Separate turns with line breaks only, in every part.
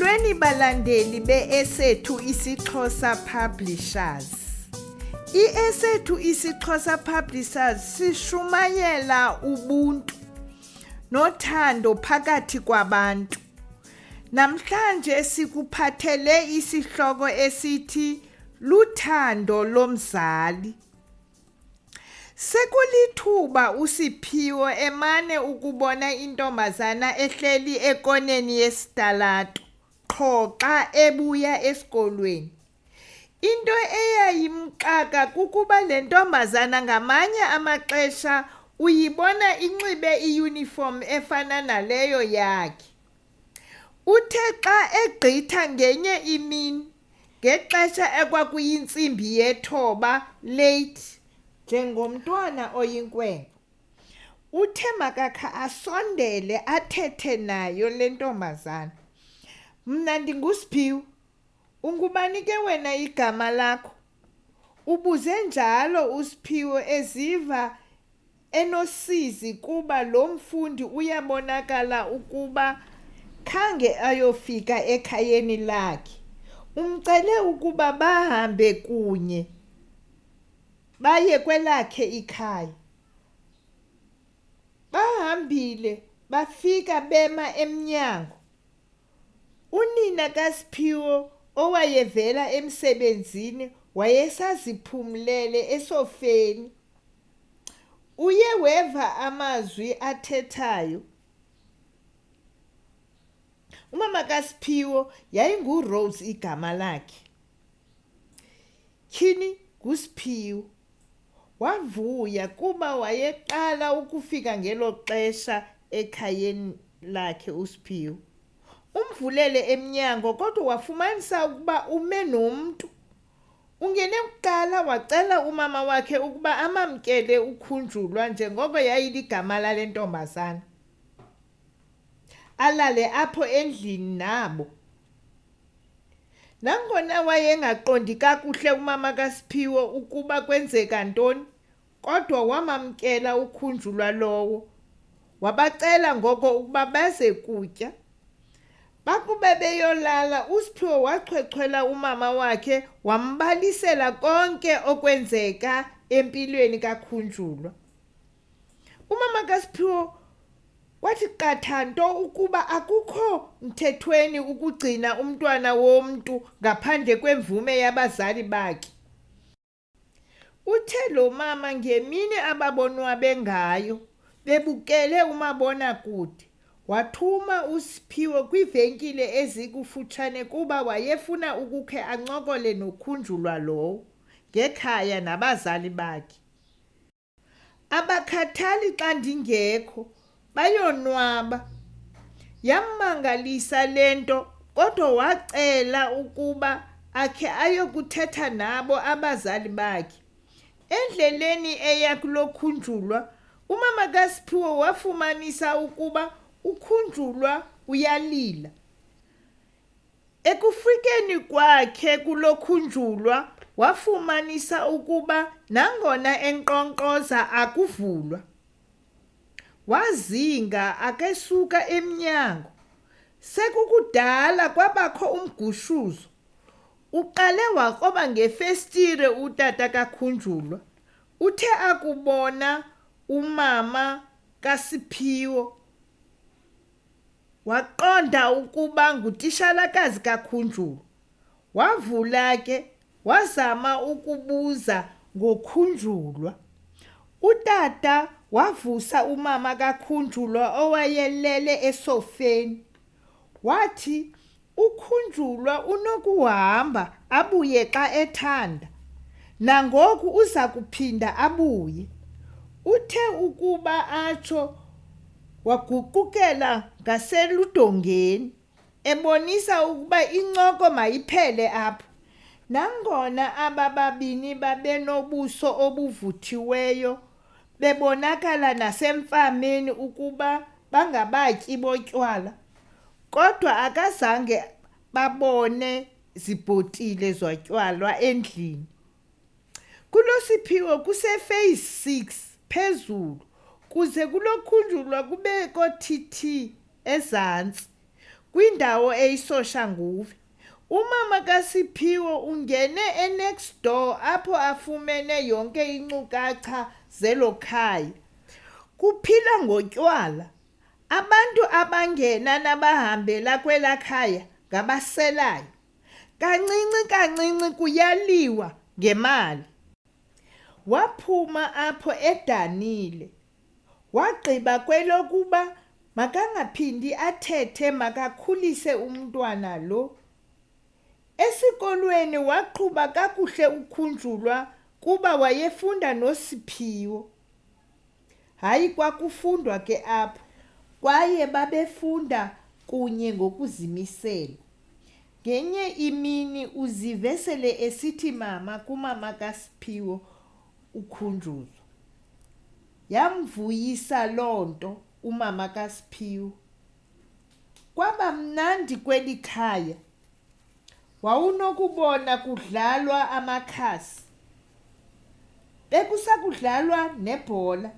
Molweni balandeli be-Esethu isiXhosa Publishers. I-Esethu isiXhosa Publishers sishumayela ubuntu nothando phakathi kwabantu. Namhlanje sikuphathele isihloko esithi Uthando lomzali. Sekulithuba uSiphiwo emane ukubona intombazana ehleli ekoneni yesitalato qho xa ebuya esikolweni. Into eyayimxaka kukuba le ntombazana ngamanye amaxesha uyibona inxibe iyuniform efana naleyo yakhe. Uthe xa egqitha ngenye imini ngexesha ekwakuyintsimbi yethoba late njengomntwana oyinkwenkwe, uthe makakha asondele athethe nayo le ntombazana. Mna ndinguSiphiwo, ungubani ke wena igama lakho? Ubuze njalo uSiphiwo eziva enosizi kuba lo mfundi uyabonakala ukuba khange ayofika ekhayeni lakhe. Umcele ukuba bahambe kunye baye kwelakhe ikhaya. Bahambile bafika bema emnyango. Unina kaSiphiwo owayevela emsebenzini wayesaziphumlele esofeni. Uye weva amazwi athethayo. Umama kaSiphiwo yayinguRose igama lakhe. Tyhini nguSiphiwo. Wavuya kuba wayeqala ukufika ngelo xesha ekhayeni lakhe uSiphiwo. Umvulele emnyango kodwa wafumanisa ukuba ume nomntu. Ungene kuqala wacela umama wakhe ukuba amamkele ukhunjulwa njengoko yayiligama lale ntombazana. Alale apho endlini nabo. Nangona wayengaqondi kakuhle umama kaSiphiwo ukuba kwenzeka ntoni, kodwa wamamkela ukhunjulwa lowo. Wabacela ngoko ukuba baze kutya. Bakube beyolala, uSiphiwo wachwechwela umama wakhe wambalisela konke okwenzeka empilweni kakhunjulwa. Umama kaSiphiwo wathi qatha nto ukuba akukho mthethweni ukugcina umntwana womntu ngaphandle kwemvume yabazali bakhe. Uthe lo mama ngemini ababonwabe ngayo bebukele umabonakude, wathuma uSiphiwo kwiivenkile ezikufutshane kuba wayefuna ukukhe ancokole nokhunjulwa lowo ngekhaya nabazali bakhe. Abakhathali xa ndingekho, bayonwaba. Yammangalisa le nto kodwa wacela ukuba akhe ayokuthetha nabo abazali bakhe. Endleleni eya kulokhunjulwa, umama kaSiphiwo wafumanisa ukuba ukhunjulwa uyalila. Ekufikeni kwakhe kulokhunjulwa wafumanisa ukuba nangona enkqonkqoza akuvulwa. Wazinga akesuka emnyango. Sekukudala kwabakho umgushuzo. Uqale wakroba ngefestire utata kakhunjulwa. Uthe akubona umama kaSiphiwo waqonda ukuba ngutishalakazi kakhunjulwa. Wavula ke wazama ukubuza ngokhunjulwa. Utata wavusa umama kakhunjulwa owayelele esofeni. Wathi ukhunjulwa unokuhamba abuye xa ethanda. Nangoku uza kuphinda abuye. Uthe ukuba atsho waguqukela ngaseludongeni ebonisa ukuba incoko mayiphele apho. Nangona aba babini babenobuso obuvuthiweyo, bebonakala nasemfameni ukuba bangabatyi botywala, kodwa akazange babone zibhotile zotywalwa endlini. Kulo Siphiwo kuse-phase 6 phezulu kuze kulokhunjulwa kubeko thithi ezantsi. kwindawo eyisoshanguve. Umama kaSiphiwo ungene next door apho afumene yonke inkcukacha zelo khaya. Kuphila ngotywala. Abantu abangena nabahambela kwela khaya ngabaselayo. Kancinci kuyaliwa ngemali. Waphuma apho edanile. Wagqiba kwelokuba makangaphindi athethe makakhulise umntwana lo. Esikolweni waqhuba kakuhle ukhunjulwa kuba wayefunda noSiphiwo. Hayi kwakufundwa ke apho, kwaye babefunda kunye ngokuzimisela. Ngenye imini uzivesele esithi mama kumama kaSiphiwo ukhunjuzwa. Yamvuyisa loo nto umama kaSiphiwo. Kwaba mnandi kweli khaya. Wawunokubona kudlalwa amakhasi. Bekusakudlalwa nebhola.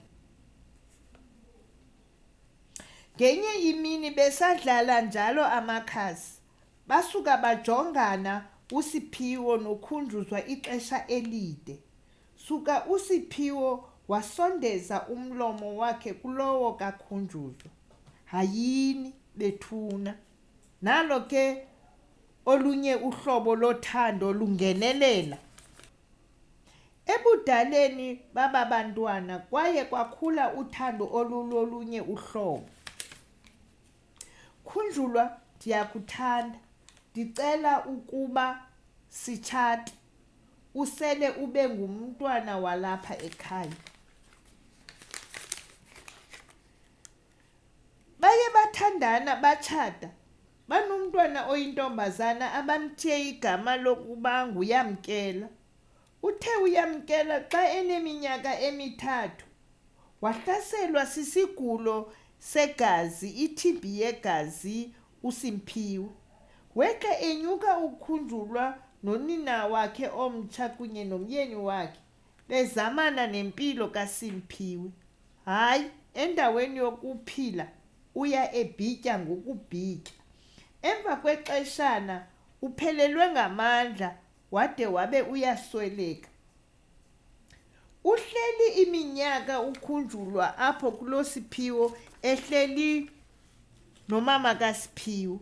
Ngenye imini besadlala njalo amakhasi. Basuka bajongana uSiphiwo nokhunjuzwa ixesha elide. Suka uSiphiwo wasondeza umlomo wakhe kulowo kakhunjuzwa. Hayini bethuna. Nalo ke olunye uhlobo lothando lungenelela. Ebudaleni baba bantwana kwaye kwakhula uthando olulolunye uhlobo. Khunjulwa, ndiyakuthanda. Ndicela ukuba sitshate. Usele ube ngumntwana walapha ekhaya. Baye bathandana batshata. Banomntwana oyintombazana abamthiye igama lokuba nguYamkela. Uthe uYamkela xa eneminyaka emithathu wahlaselwa sisigulo segazi, iTB yegazi, uSiphiwo. Weke enyuka ukhunjulwa nonina wakhe omtsha kunye nomyeni wakhe bezamana nempilo kaSiphiwe. Hayi, endaweni yokuphila uya ebhitya ngokubhitya. Emva kwexeshana uphelelwe ngamandla wade wabe uyasweleka. Uhleli iminyaka ukhunjulwa apho kulo Siphiwo ehleli nomama kaSiphiwo.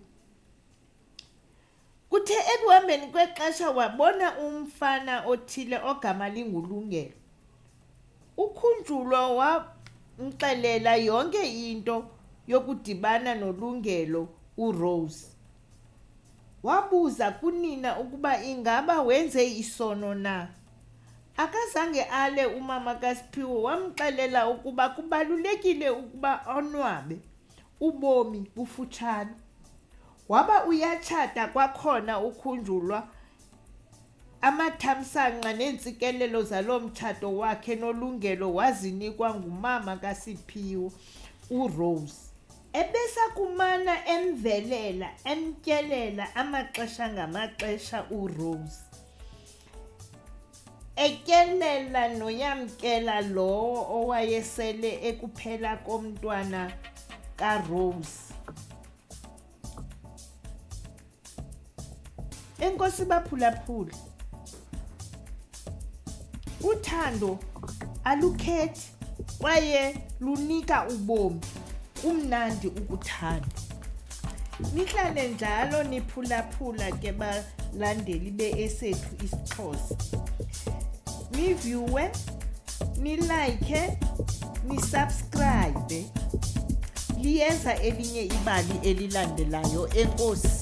Kuthe ekuhambeni kwexesha wabona umfana othile ogama linguLungelo. Ukhunjulwa wamxelela yonke into yokudibana noLungelo uRose. Wabuza kunina ukuba ingaba wenze isono na. Akazange ale umama kaSiphiwo, wamxelela ukuba kubalulekile ukuba onwabe, ubomi bufutshane. Waba uyatshata kwakhona ukhunjulwa. Amathamsanqa neentsikelelo zalo mtshato wakhe noLungelo wazinikwa ngumama kaSiphiwo uRose. Ebesakumana emvelela emtyelela amaxesha ngamaxesha uRose. Etyelela noYamkela lowo owayesele ekuphela komntwana kaRose. Enkosi baphulaphula. Uthando alukhethi kwaye lunika ubomi. Kumnandi ukuthanda. Nihlale njalo niphulaphula ke balandeli beesethu isiXhosa. Nivyuwe, nilike, nisubscribe. Liyenza elinye ibali elilandelayo. Enkosi.